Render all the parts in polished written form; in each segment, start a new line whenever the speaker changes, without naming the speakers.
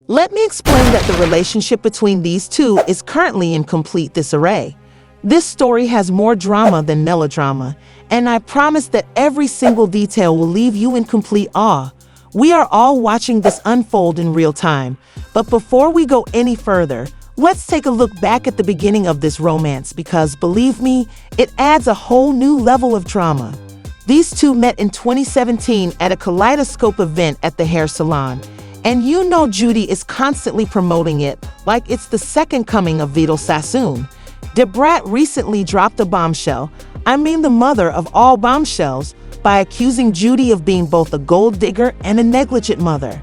Let me explain that the relationship between these two is currently in complete disarray. This story has more drama than melodrama, and I promise that every single detail will leave you in complete awe. We are all watching this unfold in real time, but before we go any further, let's take a look back at the beginning of this romance because, believe me, it adds a whole new level of drama. These two met in 2017 at a Kaleidoscope event at the hair salon. And you know Judy is constantly promoting it like it's the second coming of Vidal Sassoon. Brat recently dropped a bombshell, the mother of all bombshells, by accusing Judy of being both a gold digger and a negligent mother.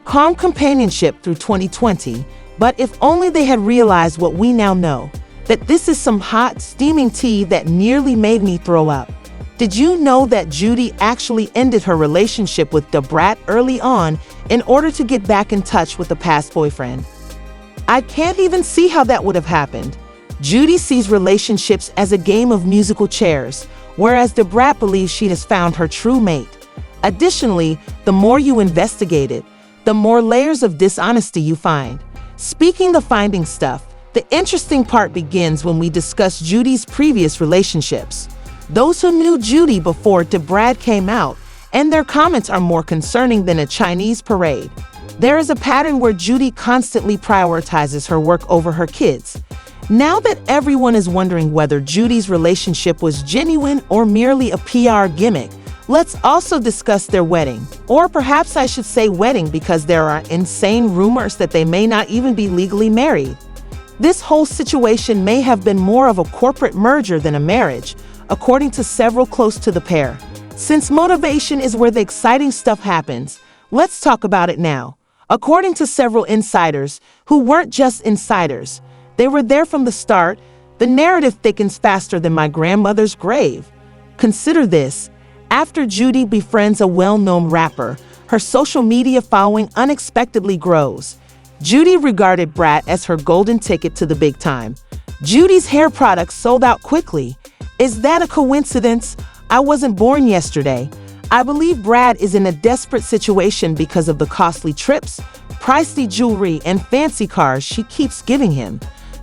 Calm companionship through 2020, but if only they had realized what we now know, that this is some hot, steaming tea that nearly made me throw up. Did you know that Judy actually ended her relationship with Brat early on in order to get back in touch with a past boyfriend? I can't even see how that would have happened. Judy sees relationships as a game of musical chairs, whereas Brat believes she has found her true mate. Additionally, the more you investigate it, the more layers of dishonesty you find. Speaking of finding stuff, the interesting part begins when we discuss Judy's previous relationships. Those who knew Judy before Brat came out, and their comments are more concerning than a Chinese parade. There is a pattern where Judy constantly prioritizes her work over her kids. Now that everyone is wondering whether Judy's relationship was genuine or merely a PR gimmick, let's also discuss their wedding. Or perhaps I should say wedding because there are insane rumors that they may not even be legally married. This whole situation may have been more of a corporate merger than a marriage, according to several close to the pair. Since motivation is where the exciting stuff happens, let's talk about it now. According to several insiders, who weren't just insiders, they were there from the start, the narrative thickens faster than my grandmother's grave. Consider this. After Judy befriends a well-known rapper, her social media following unexpectedly grows. Judy regarded Brat as her golden ticket to the big time. Judy's hair products sold out quickly. Is that a coincidence? I wasn't born yesterday. I believe Brat is in a desperate situation because of the costly trips, pricey jewelry, and fancy cars she keeps giving him.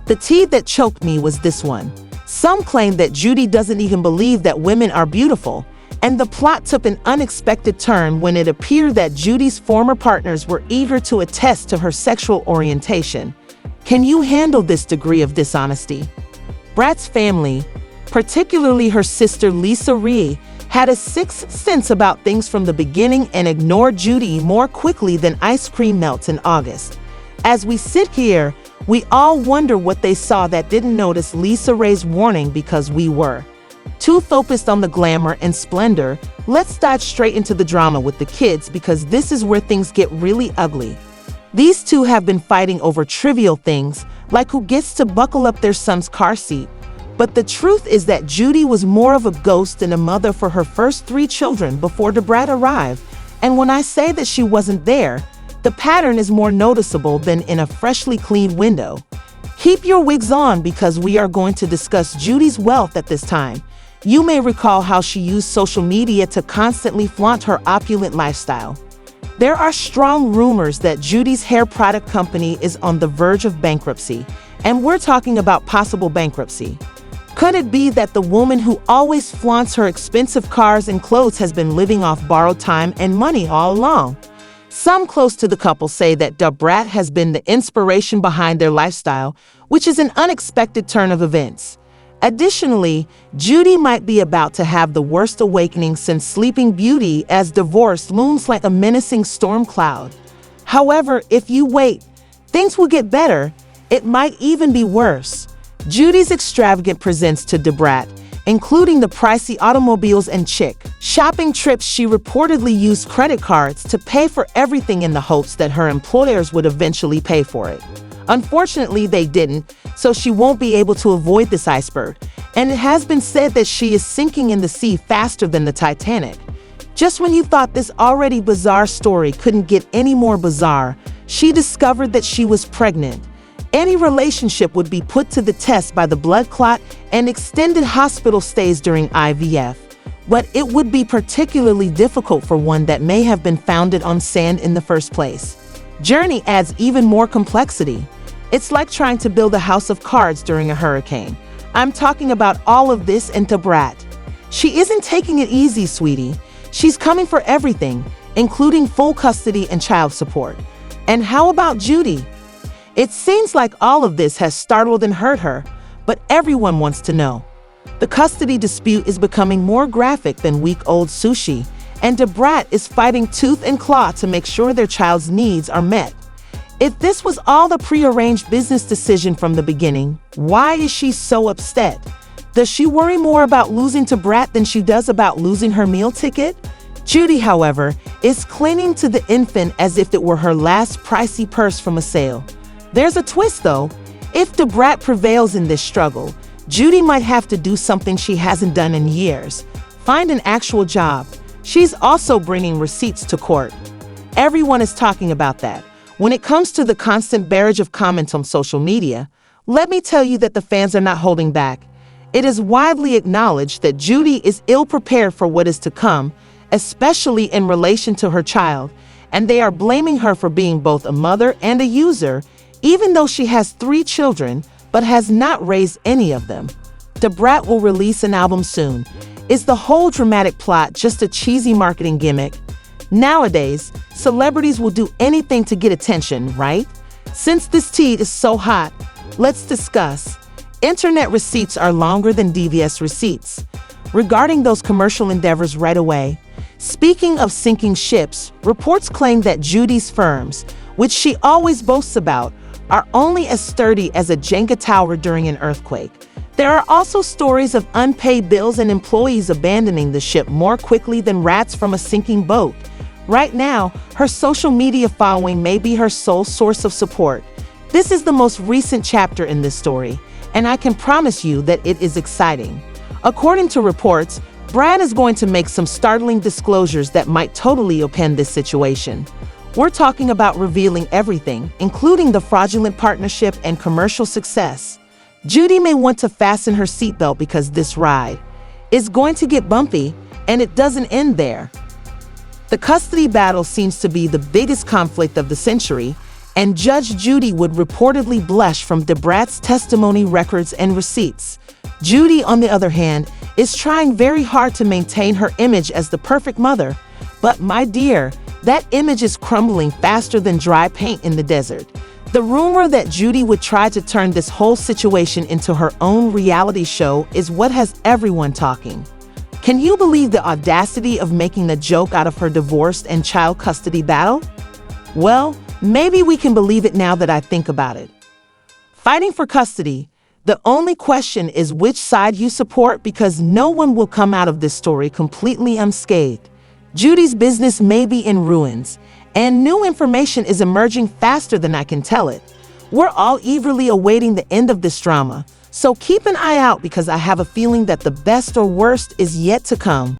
The tea that choked me was this one. Some claim that Judy doesn't even believe that women are beautiful, and the plot took an unexpected turn when it appeared that Judy's former partners were eager to attest to her sexual orientation. Can you handle this degree of dishonesty? Brat's family, particularly her sister Lisa Ree, had a sixth sense about things from the beginning and ignored Judy more quickly than ice cream melts in August. As we sit here, we all wonder what they saw that didn't notice Lisa Ray's warning because we were too focused on the glamour and splendor. Let's dive straight into the drama with the kids because this is where things get really ugly. These two have been fighting over trivial things like who gets to buckle up their son's car seat. But the truth is that Judy was more of a ghost than a mother for her first 3 children before Brat arrived. And when I say that she wasn't there, the pattern is more noticeable than in a freshly cleaned window. Keep your wigs on because we are going to discuss Judy's wealth at this time. You may recall how she used social media to constantly flaunt her opulent lifestyle. There are strong rumors that Judy's hair product company is on the verge of bankruptcy, and we're talking about possible bankruptcy. Could it be that the woman who always flaunts her expensive cars and clothes has been living off borrowed time and money all along? Some close to the couple say that Brat has been the inspiration behind their lifestyle, which is an unexpected turn of events. Additionally, Judy might be about to have the worst awakening since Sleeping Beauty, as divorce looms like a menacing storm cloud. However, if you wait, things will get better. It might even be worse. Judy's extravagant presents to Brat, including the pricey automobiles and chic shopping trips. She reportedly used credit cards to pay for everything in the hopes that her employers would eventually pay for it. Unfortunately, they didn't, so she won't be able to avoid this iceberg, and it has been said that she is sinking in the sea faster than the Titanic. Just when you thought this already bizarre story couldn't get any more bizarre, she discovered that she was pregnant. Any relationship would be put to the test by the blood clot and extended hospital stays during IVF, but it would be particularly difficult for one that may have been founded on sand in the first place. journey adds even more complexity. It's like trying to build a house of cards during a hurricane. I'm talking about all of this into Brat. She isn't taking it easy, sweetie. She's coming for everything, including full custody and child support. And how about Judy? It seems like all of this has startled and hurt her, but everyone wants to know. The custody dispute is becoming more graphic than week-old sushi, and Brat is fighting tooth and claw to make sure their child's needs are met. If this was all the prearranged business decision from the beginning, why is she so upset? Does she worry more about losing to Brat than she does about losing her meal ticket? Judy, however, is clinging to the infant as if it were her last pricey purse from a sale. There's a twist, though. If Brat prevails in this struggle, Judy might have to do something she hasn't done in years. Find an actual job. She's also bringing receipts to court. Everyone is talking about that. When it comes to the constant barrage of comments on social media, let me tell you that the fans are not holding back. It is widely acknowledged that Judy is ill-prepared for what is to come, especially in relation to her child, and they are blaming her for being both a mother and a user, even though she has 3 children but has not raised any of them. Brat will release an album soon. Is the whole dramatic plot just a cheesy marketing gimmick? Nowadays, celebrities will do anything to get attention, right? Since this tea is so hot, let's discuss. Internet receipts are longer than DVS receipts. Regarding those commercial endeavors right away, speaking of sinking ships, reports claim that Judy's firms, which she always boasts about, are only as sturdy as a Jenga tower during an earthquake. There are also stories of unpaid bills and employees abandoning the ship more quickly than rats from a sinking boat. Right now, her social media following may be her sole source of support. This is the most recent chapter in this story, and I can promise you that it is exciting. According to reports, Brat is going to make some startling disclosures that might totally upend this situation. We're talking about revealing everything, including the fraudulent partnership and commercial success. Judy may want to fasten her seatbelt because this ride is going to get bumpy, and it doesn't end there. The custody battle seems to be the biggest conflict of the century, and Judge Judy would reportedly blush from Brat's testimony records and receipts. Judy, on the other hand, is trying very hard to maintain her image as the perfect mother. But my dear, that image is crumbling faster than dry paint in the desert. The rumor that Judy would try to turn this whole situation into her own reality show is what has everyone talking. Can you believe the audacity of making a joke out of her divorce and child custody battle? Well, maybe we can believe it now that I think about it. Fighting for custody, the only question is which side you support, because no one will come out of this story completely unscathed. Judy's business may be in ruins, and new information is emerging faster than I can tell it. We're all eagerly awaiting the end of this drama, so keep an eye out because I have a feeling that the best or worst is yet to come.